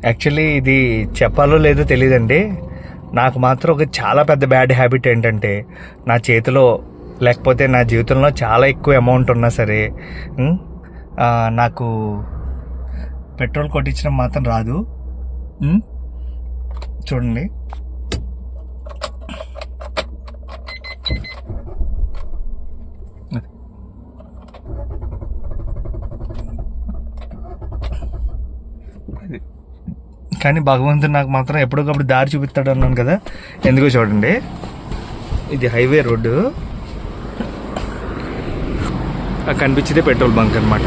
Actually ఇది చెప్పాలో లేదో తెలియదండి. నాకు మాత్రం ఒక చాలా పెద్ద బ్యాడ్ హ్యాబిట్ ఏంటంటే, నా చేతిలో లేకపోతే నా జీవితంలో చాలా ఎక్కువ అమౌంట్ ఉన్నా సరే నాకు పెట్రోల్ కొట్టించడం మాత్రం రాదు. చూడండి, కానీ భగవంతుడు నాకు మాత్రం ఎప్పటికప్పుడు దారి చూపిస్తాడు అన్నాను కదా. ఎందుకో చూడండి, ఇది హైవే రోడ్డు, కనిపించేదే పెట్రోల్ బంక్ అనమాట.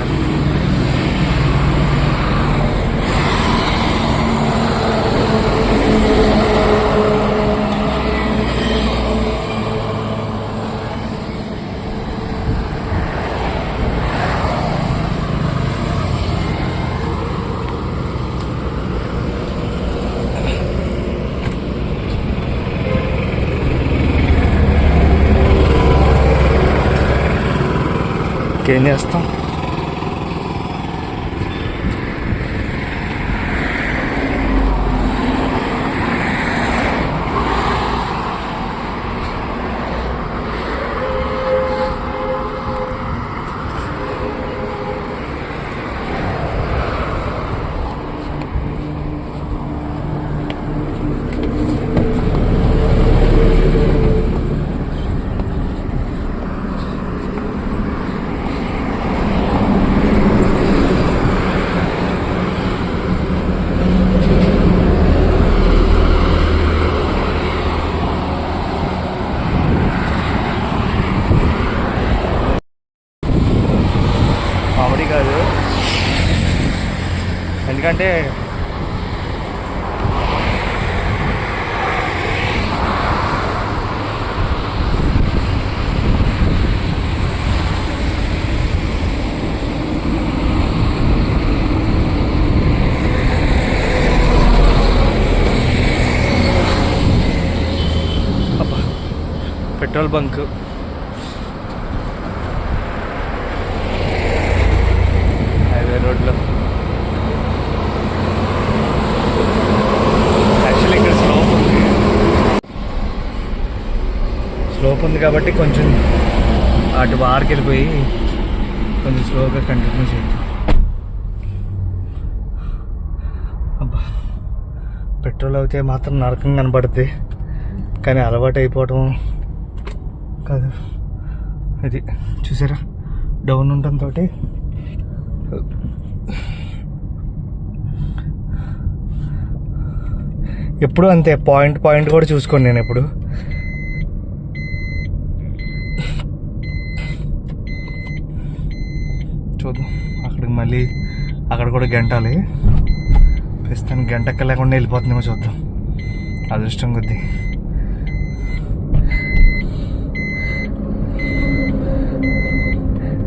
ఏం చేస్తాం. కామెడీ కాదు, ఎందుకంటే పెట్రోల్ బంక్ హైవే రోడ్లో. యాక్చువల్లీ ఇక్కడ స్లోప్ ఉంది కాబట్టి కొంచెం అటు బార్కి వెళ్ళిపోయి కొంచెం స్లోగా కంటిన్యూ చేద్దాం. అబ్బా, పెట్రోల్ అయితే మాత్రం నరకం కనపడుతుంది, కానీ అలవాటు అయిపోవటం కాదు. ఇది చూసారా, డౌన్ ఉండటంతో ఎప్పుడు అంతే, పాయింట్ కూడా చూసుకోండి. నేను ఎప్పుడు చూద్దాం, అక్కడికి మళ్ళీ అక్కడ కూడా గంటాలి. ప్రస్తుతానికి గంటక్క లేకుండా వెళ్ళిపోతుందేమో, చూద్దాం అదృష్టం కొద్దీ.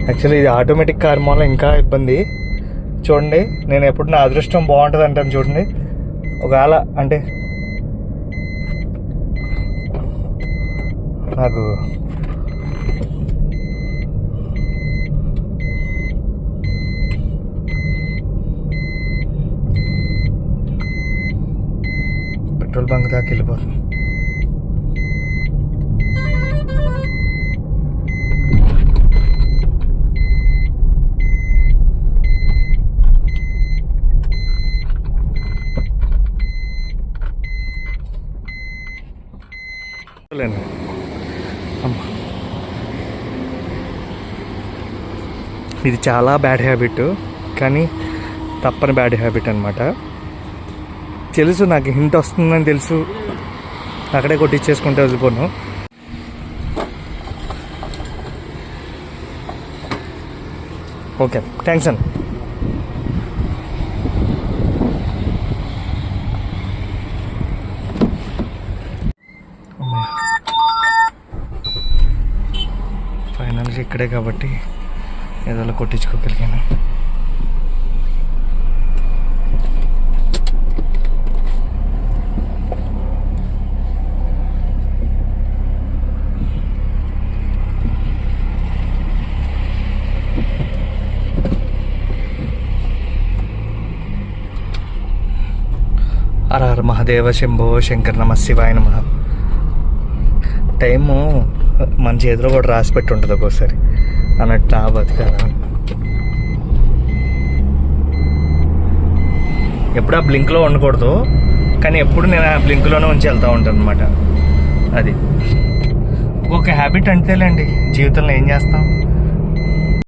యాక్చువల్లీ ఇది ఆటోమేటిక్ కార్ మూలం ఇంకా ఇబ్బంది. చూడండి, నేను ఎప్పుడు నా అదృష్టం బాగుంటుంది అంటాను. చూడండి, ఒకవేళ అంటే నాకు పెట్రోల్ బంక్ దాకా వెళ్ళిపోతుంది. ఇది చాలా బ్యాడ్ హ్యాబిట్, కానీ తప్పని బ్యాడ్ హ్యాబిట్ అనమాట. తెలుసు, నాకు హింట్ వస్తుందని తెలుసు, అక్కడే కొట్టించేసుకుంటే వదిలిపోను. ఓకే, థ్యాంక్స్ అండి. ఫైనల్గా ఇక్కడే కాబట్టి ఏదో కొట్టించుకోగలిగాను. హర హర మహాదేవ శంభో శంకర్ నమ శివాయ నమ. టైము మన చేతిలో కూడా రాసి పెట్టి ఉంటుంది ఒక్కోసారి అన్నట్టు ఆ బతికాను. ఎప్పుడు ఆ బ్లింక్లో ఉండకూడదు, కానీ ఎప్పుడు నేను ఆ బ్లింక్లోనే ఉంచి వెళ్తూ ఉంటాను అనమాట. అది ఒక్కొక్క హ్యాబిట్ అంతేలేండి జీవితంలో. ఏం చేస్తాం,